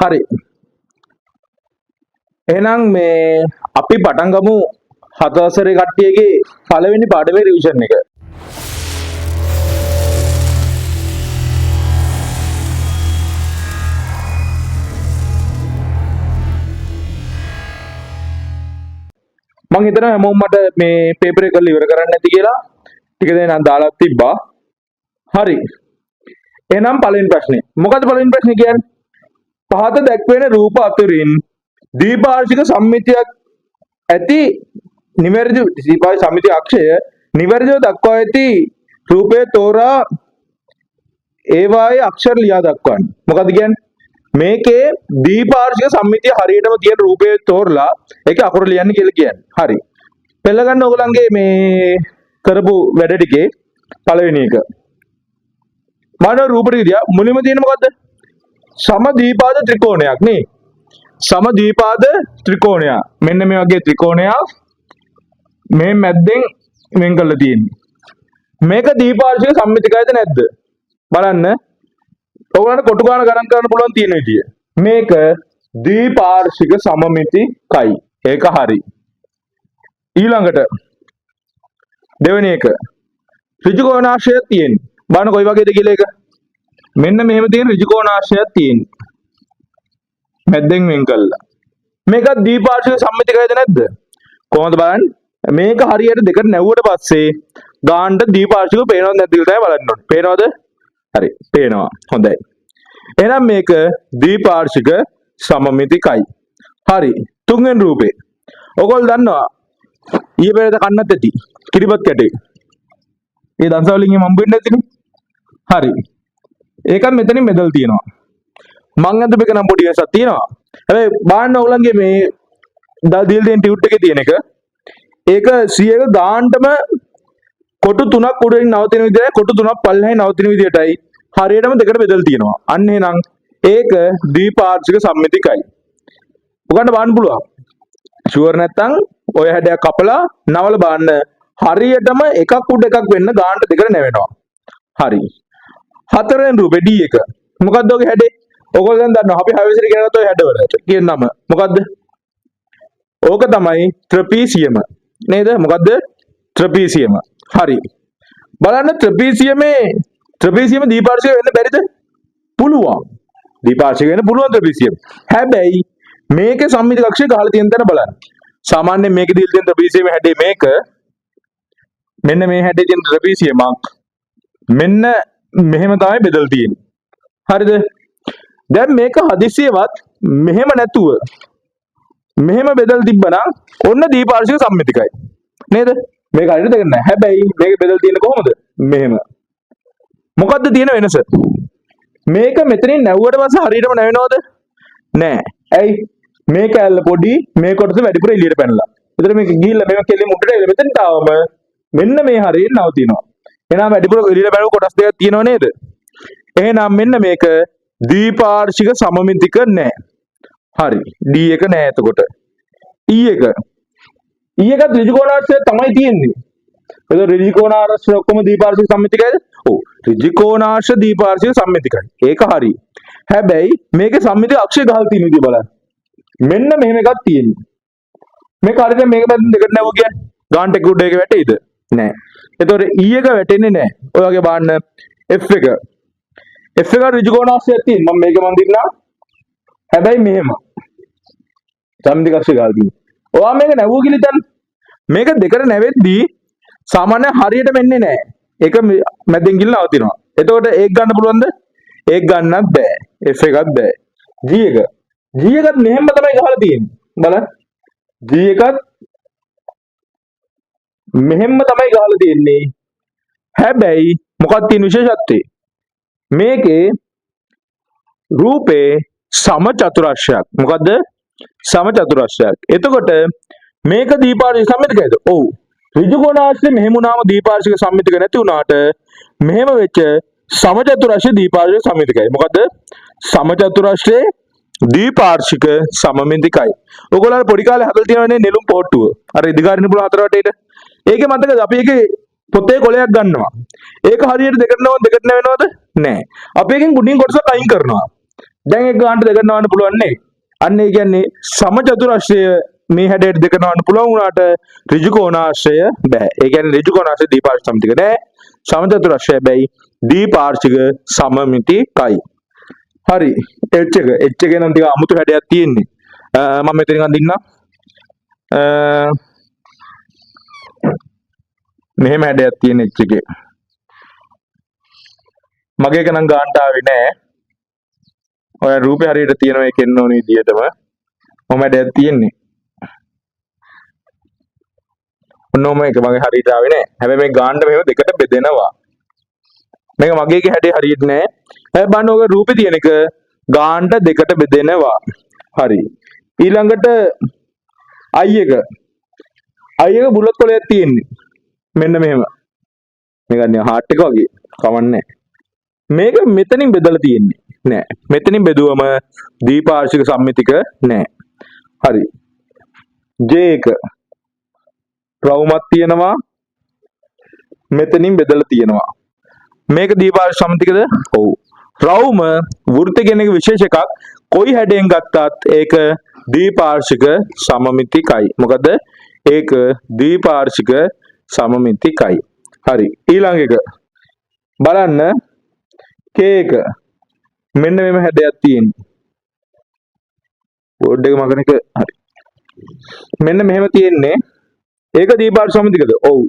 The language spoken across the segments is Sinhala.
හරි. එහෙනම් මේ අපි පටන් ගමු 7 වසරේ කට්ටියගේ පළවෙනි පාඩමේ රිවිෂන් එක. මම හිතනවා හැමෝම මට මේ පේපර් එක ඉවර කරන්න නැති කියලා ටික දෙනා දාලා තිබ්බා. හරි. එහෙනම් පළවෙනි ප්‍රශ්නේ. මොකද්ද පළවෙනි ප්‍රශ්නේ කියන්නේ? පහත දැක්වෙන රූප අතරින් ද්විපාර්ශ්වික සම්මිතියක් ඇති නිවැරදි ද්විපාර්ශ්වික සම්මිතිය අක්ෂය නිවැරදිව දක්වා ඇති රූපය තෝරා ඒවායේ අක්ෂර ලියා දක්වන්න. මොකද්ද කියන්නේ? මේකේ ද්විපාර්ශ්වික සම්මිතිය හරියටම තියෙන රූපය තෝරලා ඒකේ අකුරු ලියන්න කියලා කියන්නේ. හරි. පෙළ ගන්න ඕගොල්ලන්ගේ මේ කරපු වැඩ ටිකේ පළවෙනි එක. මානව රූප ටික දිහා මුලින්ම තියෙන මොකද්ද? සමද්විපාද ත්‍රිකෝණයක් නේ. සමද්විපාද ත්‍රිකෝණයක්. මෙන්න මේ වගේ ත්‍රිකෝණයක් මේ මැද්දෙන් වෙන් කරලා තියෙන්නේ. මේක ද්විපාර්ශ්වික සම්මිතිකයිද නැද්ද? බලන්න. ඔයගොල්ලන්ට කොටු ගාන ගණන් කරන්න පුළුවන් තියෙන විදිය. මේක ද්විපාර්ශ්වික සමමිතිකයි. ඒක හරි. ඊළඟට දෙවෙනි එක. ඍජු කෝණාශ්‍රය තියෙන්නේ. බලන්න කොයි වගේද කියලා එක. මෙන්න මෙහෙම තියෙන ඍජු කෝණාශ්‍රයක් තියෙන්නේ. මැද්දෙන් වෙන් කළා. මේක ද්විපාර්ශ්වික සම්මිතිකයිද නැද්ද? කොහොමද බලන්න? මේක හරියට දෙකට නැවුවට පස්සේ ගානට ද්විපාර්ශ්වික පේනවද නැද්ද කියලා තමයි බලන්න ඕනේ. පේනවද? හරි. පේනවා. හොඳයි. එහෙනම් මේක ද්විපාර්ශ්වික සමමිතිකයි. හරි. තුන්වෙනි රූපේ. ඔයගොල්ලෝ දන්නවා ඊයේ පෙරේද කන්නත් ඇති. කිරිබත් කැටේ. ඒ දන්සවලින් මම හම්බෙන්නේ නැතිනේ. හරි. ඒකත් මෙතනින් මෙදල් තියෙනවා. මං අද මේක නම් පොඩි වෙනසක් තියෙනවා. හැබැයි බාන්න ඔයගලන්ගේ මේ දීල් දෙන ටියුට් එකේ තියෙන එක ඒක 100ක ගානටම කොටු 3ක් උඩින් නවතින විදිහයි කොටු 3ක් පල්ලෙහායි නවතින විදිහටයි හරියටම දෙකට බෙදලා තියෙනවා. අන්න එහෙනම් ඒක ද්විපාර්ශ්වික සම්මිතිකයි. ඔයගන්ට බලන්න පුළුවන්. ෂුවර් නැත්තම් ඔය හැඩයක් කපලා නවල බලන්න හරියටම එකක් උඩ එකක් වෙන්න ගානට දෙකට නැවෙනවා. හරි. හතරවෙනි රූපේ D එක. මොකද්ද ඔගේ හැඩේ? ඔයගොල්ලෝ දැන් දන්නවා අපි 6 විතර ඉගෙන ගත්ත ඔය හැඩවලට කියන නම. මොකද්ද? ඕක තමයි ට්‍රපීසියම. නේද? මොකද්ද? ට්‍රපීසියම. හරි. බලන්න ට්‍රපීසියම දීපාර්ශ්වික වෙන්න බැරිද? පුළුවන්. දීපාර්ශ්වික වෙන්න පුළුවන් ට්‍රපීසියම. හැබැයි මේකේ සම්මිතික අක්ෂය ගහලා තියෙන තැන බලන්න. සාමාන්‍යයෙන් මේකේ දීලා තියෙන ට්‍රපීසියම හැඩේ මේක. මෙන්න මේ හැඩේ තියෙන ට්‍රපීසියමක්. මෙන්න මෙහෙම තමයි බෙදලා තියෙන්නේ. හරිද? දැන් මේක හදිසියෙවත් මෙහෙම නැතුව මෙහෙම බෙදලා තිබ්බනම් ඔන්න දීපාර්ශ්වික සම්මිතිකයි. නේද? මේක හරියට දෙක නැහැ. හැබැයි මේක බෙදලා තියෙන්නේ කොහොමද? මෙහෙම. මොකද්ද තියෙන වෙනස? මේක මෙතනින් නැවුවට පස්සේ හරියටම නැවෙනවද? නෑ. ඇයි? මේ කැල්ල පොඩි මේ කොටස වැඩිපුර එළියට පැනලා. ඒතර මේක ගිහිල්ලා මේක කෙලින් උඩට එළ මෙතනට ආවම මෙන්න මේ හරියෙන් නවතිනවා. එහෙනම් වැඩිපුර එළියට පැනව කොටස් දෙකක් තියෙනව නේද? එහෙනම් මෙන්න මේක ද්විපාර්ශ්වික සමමිතික නෑ. හරි. D එක නෑ එතකොට. E එක. E එකත් ඍජු කෝණාශ්‍රය තමයි තියෙන්නේ. එතකොට ඍජු කෝණාශ්‍රය ඔක්කොම ද්විපාර්ශ්වික සම්මිතිකයිද? ඔව්. ඍජු කෝණාශ්‍රය ද්විපාර්ශ්වික සම්මිතිකයි. ඒක හරි. හැබැයි මේකේ සම්මිතික අක්ෂය ගහලා තියෙන විදිය බලන්න. මෙන්න මෙහෙම එකක් තියෙන්නේ. මේක හරියට මේක පැත්තෙන් දෙකට නැවුව කියන්නේ ගානට එක උඩ එක වැටෙයිද? නෑ. එතකොට E එක වැටෙන්නේ නෑ. ඔය වගේ බලන්න F එක. F එක ඍජු කෝණාශ්‍රයක් තියෙන. මම මේක දින්නා. හැබැයි මෙහෙම. සම්මිතික අක්ෂය ගහලා තියෙන්නේ. ඔයා මේක නැවුව කියලා හිතන්න. මේක දෙකට නැවෙද්දී සාමාන්‍ය හරියට වෙන්නේ නැහැ. ඒක මැදෙන් ගිහින් නවතිනවා. එතකොට ඒක ගන්න පුළුවන්ද? ඒක ගන්නත් බෑ. F එකත් බෑ. G එක. G එකත් මෙහෙම තමයි ගහලා තියෙන්නේ. බලන්න. G එකත් මෙහෙම තමයි ගහලා තියෙන්නේ. හැබැයි මොකක්ද තියෙන විශේෂත්වය? මේකේ රූපේ සමචතුරස්‍රයක්. මොකද්ද? සමචතුරස්‍රයක්. එතකොට මේක දීපාර්ශ්වික සම්මිතිකයිද? ඔව්. ඍජු කෝණාශ්‍රය මෙහෙම වුණාම දීපාර්ශ්වික සම්මිතික නැති වුණාට මෙහෙම වෙච්ච සමචතුරස්‍රය දීපාර්ශ්වික සම්මිතිකයි. මොකද්ද? සමචතුරස්‍රයේ දීපාර්ශ්වික සමමිතිකයි. ඔයගොල්ලෝ පොඩි කාලේ හදලා තියෙනවනේ නෙළුම් පොට්ටුව. අර ඉදිකාරින්න පුළුවන් හතර වටේට. ඒකේ මතකද අපි ඒකේ පොතේ කොලයක් ගන්නවා. ඒක හරියට දෙකට නැවෙනවද? නෑ. අපි එකෙන් ගුණින් කොටසක් අයින් කරනවා. දැන් එක ගානට දෙකට නවන්න පුළුවන් නේ. අන්න ඒ කියන්නේ සමචතුරස්‍රය මේ හැඩයට දෙක නවන්න පුළුවන් වුණාට ඍජු කෝණාශ්‍රය බෑ. ඒ කියන්නේ ඍජු කෝණාශ්‍රය දීපාර්ශ්ව සමමිතික නෑ. සමචතුරස්‍රය බැයි දීපාර්ශ්වික සමමිතිකයි. හරි. H එකේ නම් ටික අමුතු හැඩයක් තියෙන්නේ. මම මෙතනින් අඳින්නම්. මෙහෙම හැඩයක් තියෙන H එකේ. මගේ එක නම් ගානට ආවේ නෑ. ඔය රූපේ හරියට තියෙනවා ඒක එන්න ඕන විදියටම. මොම හැඩයක් තියෙන්නේ. ඔන්නෝම එක මගේ හරියට ආවේ නෑ. හැබැයි මේ ගානට මෙහෙම දෙකට බෙදෙනවා. මේක මගේගේ හැඩේ හරියට නෑ. හැබැයි බලන්න ඔය රූපේ තියෙන එක ගානට දෙකට බෙදෙනවා. හරි. ඊළඟට I එක බුලත් කොලයක් තියෙන්නේ. මෙන්න මෙහෙම. මේක නිකන් හાર્ට් එක වගේ. කවන්නේ. මේක මෙතනින් බෙදලා තියෙන්නේ. නෑ. මෙතනින් බෙදුවම දීපාර්ශ්වික සම්මිතික නෑ. හරි. J එක රවුමක් තියෙනවා. මෙතනින් බෙදලා තියෙනවා. මේක දීපාර්ශ්වික සම්මිතිකද? ඔව්. රවුම වෘත්ත කියන එක විශේෂ එකක්. කොයි හැඩයෙන් ගත්තත් ඒක දීපාර්ශ්වික සමමිතිකයි. මොකද ඒක දීපාර්ශ්වික සමමිතිකයි. හරි. ඊළඟ එක බලන්න K එක මෙන්න මෙහෙම හැඩයක් තියෙන්නේ. බෝඩ් එක මගන එක හරි. මෙන්න මෙහෙම තියෙන්නේ. ඒක දීපාර්ශ්වික සමමිතිකද? ඔව්.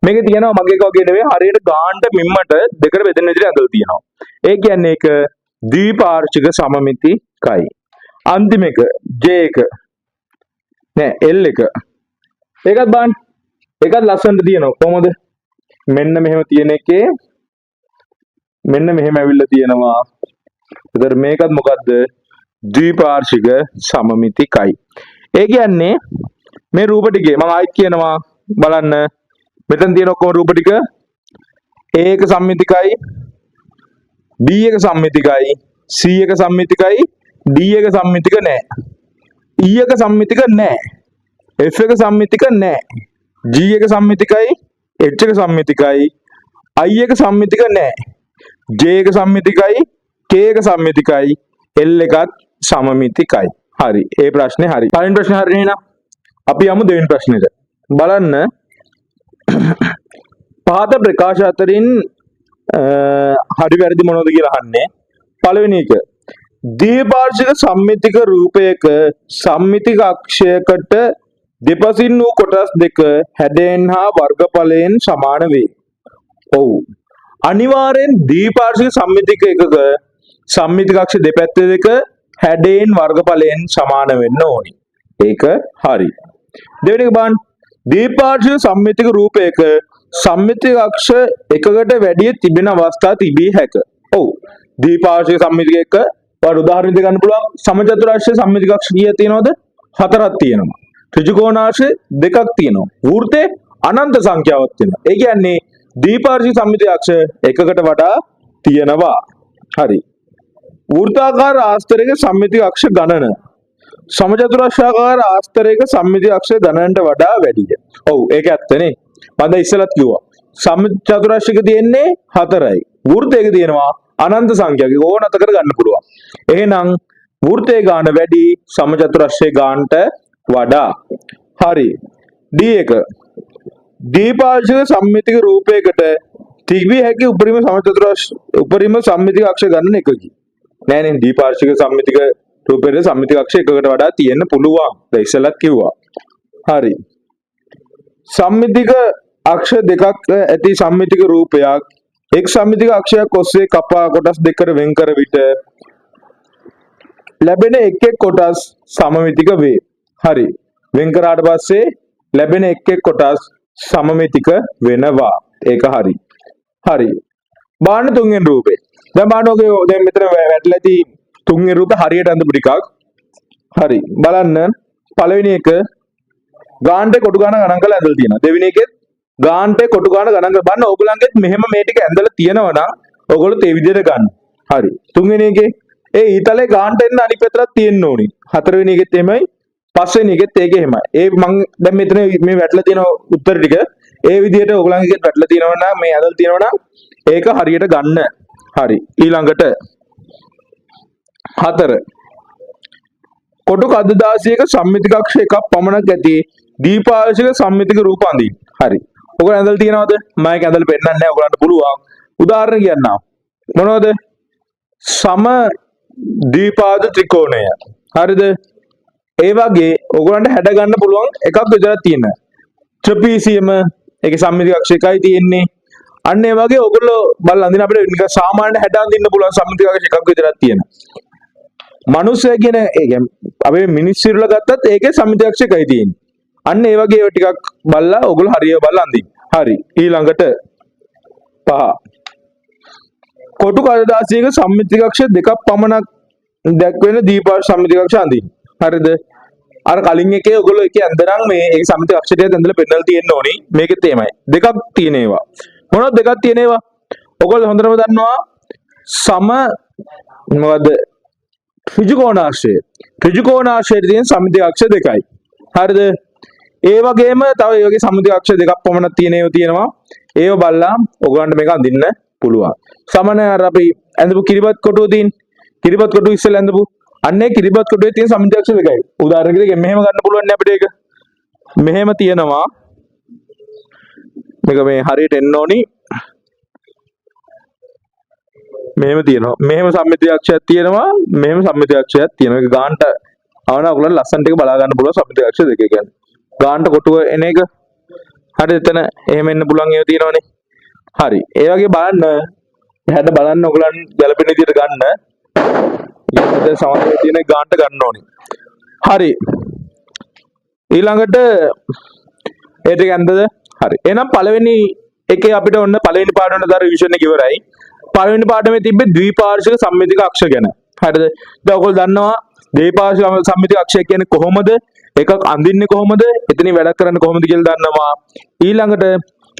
මේකේ තියෙනවා මගේ එක වගේ නෙවෙයි හරියට ගානට මිම්මට දෙකට බෙදෙන විදිහට ඇඳලා තියෙනවා. ඒ කියන්නේ ඒක දීපාර්ශ්වික සමමිතිකයි. අන්තිම එක J එක නෑ L එක. ඒකත් බලන්න. ඒකත් ලස්සනට තියෙනවා. කොහොමද? මෙන්න මෙහෙම තියෙන එකේ මෙන්න මෙහෙම ඇවිල්ලා තියෙනවා. ඒතර මේකත් මොකද්ද? ද්විපාර්ශ්වික සමමිතිකයි. ඒ කියන්නේ මේ රූප ටිකේ මම ආයිත් කියනවා බලන්න. මෙතන තියෙන ඔක්කොම රූප ටික A එක සම්මිතිකයි, B එක සම්මිතිකයි, C එක සම්මිතිකයි, D එක සම්මිතික නෑ. E එක සම්මිතික නෑ. F එක සම්මිතික නෑ. G එක සම්මිතිකයි, H එක සම්මිතිකයි, I එක සම්මිතික නෑ. J එක සම්මිතිකයි, K එක සම්මිතිකයි, L එකත් සමමිතිකයි. හරි. ඒ ප්‍රශ්නේ හරි. පළවෙනි ප්‍රශ්නේ හරි නේද? අපි යමු දෙවෙනි ප්‍රශ්නෙට. බලන්න පහත ප්‍රකාශ අතරින් හරි වැරදි මොනවද කියලා අහන්නේ. පළවෙනි එක දීපාර්ශ්වික සම්මිතික රූපයක සම්මිතික අක්ෂයකට දෙපසින් වූ කොටස් දෙක හැඩයෙන් හා වර්ගඵලයෙන් සමාන වේ. ඔව්. අනිවාර්යෙන් දීපාර්ශ්වික සම්මිතික එකක සම්මිතික අක්ෂ දෙපැත්තේ දෙක හැඩයෙන් වර්ගඵලයෙන් සමාන වෙන්න ඕනි. ඒක හරි. දෙවෙනි එක බලන්න. දීපාර්ශ්වික සම්මිතික රූපයක සම්මිතික අක්ෂ එකකට වැඩි තිබෙන අවස්ථා තිබී හැක. ඔව්. දීපාර්ශ්වික සම්මිතික එක වල උදාහරණ දෙක ගන්න පුළුවන්. සමචතුරාර්ශ්‍ය සම්මිතික අක්ෂ කීයක් තියෙනවද? 4ක් තියෙනවා. ත්‍රිජුකෝණාශ්‍රය 2ක් තියෙනවා. වෘත්තේ අනන්ත සංඛ්‍යාවක් තියෙනවා. ඒ කියන්නේ දීපාර්ශ්වික සම්මිතික අක්ෂ එකකට වඩා තියෙනවා. හරි. වෘත්තාකාර ආස්තරයක සම්මිතික අක්ෂ ගණන සමචතුරාර්ශාකාර ආස්තරයක සම්මිතික අක්ෂ ගණනට වඩා වැඩිය. ඔව් ඒක ඇත්තනේ. මම ඉස්සෙල්ලත් කිව්වා. සමචතුරාර්ශික තියෙන්නේ 4යි. වෘත්තයක තියෙනවා අනන්ත සංඛ්‍යාවක. ඕන අතකට ගන්න පුළුවන්. එහෙනම් වෘත්තයේ ගාන වැඩි සමචතුරාර්ශයේ ගානට වඩා. හරි. D එක දීපාර්ශ්වික සම්මිතික රූපයකට තිබිය හැකි උපරිම සම්මිතික අක්ෂ ගණන එකකි. නෑ නේ දීපාර්ශ්වික සම්මිතික රූපයේ සම්මිතික අක්ෂ එකකට වඩා තියෙන්න පුළුවන්. දැන් ඉස්සෙල්ලත් කිව්වා. හරි. සම්මිතික අක්ෂ දෙකක් ඇති සම්මිතික රූපයක් එක් සම්මිතික අක්ෂයක් ඔස්සේ කපා කොටස් දෙකකට වෙන් කර විට ලැබෙන එක් කොටස් සමමිතික වේ. හරි. වෙන් කරාට පස්සේ ලැබෙන එක් කොටස් සමමිතික වෙනවා. ඒක හරි. හරි. බාන තුන්වෙනි රූපේ. දැන් බානෝගේ දැන් මෙතන වැටලා ඇති තුන්වෙනි රූපේ හරියට අඳපු ටිකක්. හරි. බලන්න පළවෙනි එක ගාන්ට කොටු ගාන ගණන් කරලා ඇඳලා තියෙනවා. දෙවෙනි එකෙත් ගාන්ට කොටු ගාන ගණන් කරලා බලන්න ඕගොල්ලන්ගෙත් මෙහෙම මේ ටික ඇඳලා තියෙනවා නම් ඕගොල්ලෝ ඒ විදිහට ගන්න. හරි. තුන්වෙනි එකේ ඒ ඊතලේ ගාන්ට එන්න අනිත් පැත්තට තියෙන්න ඕනි. හතරවෙනි එකෙත් එහෙමයි. පස්වෙනි එකෙත් ඒක එහෙමයි. ඒ මං දැන් මෙතන මේ වැටලා තියෙන උත්තර ටික ඒ විදිහට ඕගොල්ලන්ගෙත් වැටලා තියෙනවා නම් මේ ඇඳලා තියෙනවා නම් ඒක හරියට ගන්න. හරි. ඊළඟට 4 කොටු කද්දාසියක සම්මිතික අක්ෂ එකක් පමණක් ඇති දීපාර්ශ්වික සම්මිතික රූප අඳින්න. හරි. ඔයගොල්ලෝ ඇඳලා තියෙනවද? මම ඒක ඇඳලා පෙන්නන්නේ නැහැ. ඔයගොල්ලන්ට පුළුවන්. උදාහරණ කියන්නම්. මොනවද? සම දීපාද ත්‍රිකෝණය. හරිද? ඒ වගේ ඔයගොල්ලන්ට හැඩ ගන්න පුළුවන් එකක් විතරක් තියෙන. ට්‍රපීසියම ඒකේ සම්මිතික අක්ෂ එකයි තියෙන්නේ. අන්න ඒ වගේ ඔයගොල්ලෝ බලලා අඳින අපිට නිකන් සාමාන්‍ය හැඩ අඳින්න පුළුවන් සම්මිතික අක්ෂ එකක් විතරක් තියෙන. මනුස්සය කියන ඒ අපේ මිනිස් සිරුර ගත්තත් ඒකේ සම්මිතික අක්ෂ එකයි තියෙන්නේ. අන්න ඒ වගේ ඒවා ටිකක් බලලා ඔයගොල්ලෝ හරිය බලලා අඳින්න. හරි. ඊළඟට 5 කොටු කඩදාසියක සම්මිතික අක්ෂ දෙකක් පමණක් දැක්වෙන දීපාර්ශ්ව සම්මිතික අක්ෂ අඳින්න. හරිද? අර කලින් එකේ ඔයගොල්ලෝ එකේ ඇඳරන් මේ ඒ සම්මිතික අක්ෂ ටික ඇඳලා පෙන්නලා තියෙන්න ඕනි. මේකෙත් එහෙමයි. දෙකක් තියෙන ඒවා. මොනවද දෙකක් තියෙන ඒවා? ඔයගොල්ලෝ හොඳටම දන්නවා සම මොකද ත්‍රිකෝණාශ්‍රය. ත්‍රිකෝණාශ්‍රයේ තියෙන සම්මිතික අක්ෂ දෙකයි. හරිද? ඒ වගේම තව ඒ වගේ සම්මිතික අක්ෂ දෙකක් පමණක් තියෙන ඒවා තියෙනවා. ඒව බලලා ඔයගොල්ලන්ට මේක අඳින්න පුළුවන්. සමහර අර අපි ඇඳපු කිරිබත් කොටුව තියෙන කිරිබත් කොටුව ඉස්සෙල්ලා ඇඳපු අන්නේ කිරිබත් කොටුවේ තියෙන සම්මිතික අක්ෂ දෙකයි. උදාහරණයකට මෙහෙම ගන්න පුළුවන් නේ අපිට ඒක. මෙහෙම තියෙනවා. මේක මේ හරියට එන්න ඕනි. මෙහෙම තියෙනවා. මෙහෙම සම්මිතික අක්ෂයක් තියෙනවා. මෙහෙම සම්මිතික අක්ෂයක් තියෙනවා. ඒක ගානට අවන ඔයගොල්ලෝ ලස්සනට ඒක බලා ගන්න පුළුවන් සම්මිතික අක්ෂ දෙක කියන්නේ. ගානට කොටුව එන එක හරිද? එතන එහෙම එන්න පුළුවන් ඒවා තියෙනවනේ. හරි. ඒ වගේ බලන්න හැඩ බලන්න ඔයගොල්ලන් ගැලපෙන විදිහට ගන්න. ඊට සමහරව තියෙන ගානට ගන්න ඕනේ. හරි. ඊළඟට ඒ ටික ඇඳද? හරි. එහෙනම් පළවෙනි එකේ අපිට ඔන්න පළවෙනි පාඩමේ දර රිවිෂන් එක ඉවරයි. පළවෙනි පාඩමේ තිබ්බේ ද්විපාර්ශ්වික සම්මිතික අක්ෂ ගැන. හරිද? දැන් ඔයගොල්ලෝ දන්නවා ද්විපාර්ශ්වික සම්මිතික අක්ෂය කියන්නේ කොහොමද? එකක් අඳින්නේ කොහොමද? එතනින් වැඩ කරන්නේ කොහොමද කියලා දන්නවා. ඊළඟට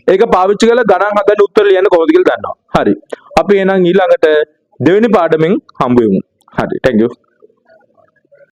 ඒක පාවිච්චි කරලා ගණන් හදන්න උත්තර ලියන්න කොහොමද කියලා දන්නවා. හරි. අපි එහෙනම් ඊළඟට දෙවෙනි පාඩමෙන් හම්බ වෙමු. හරි. thank you.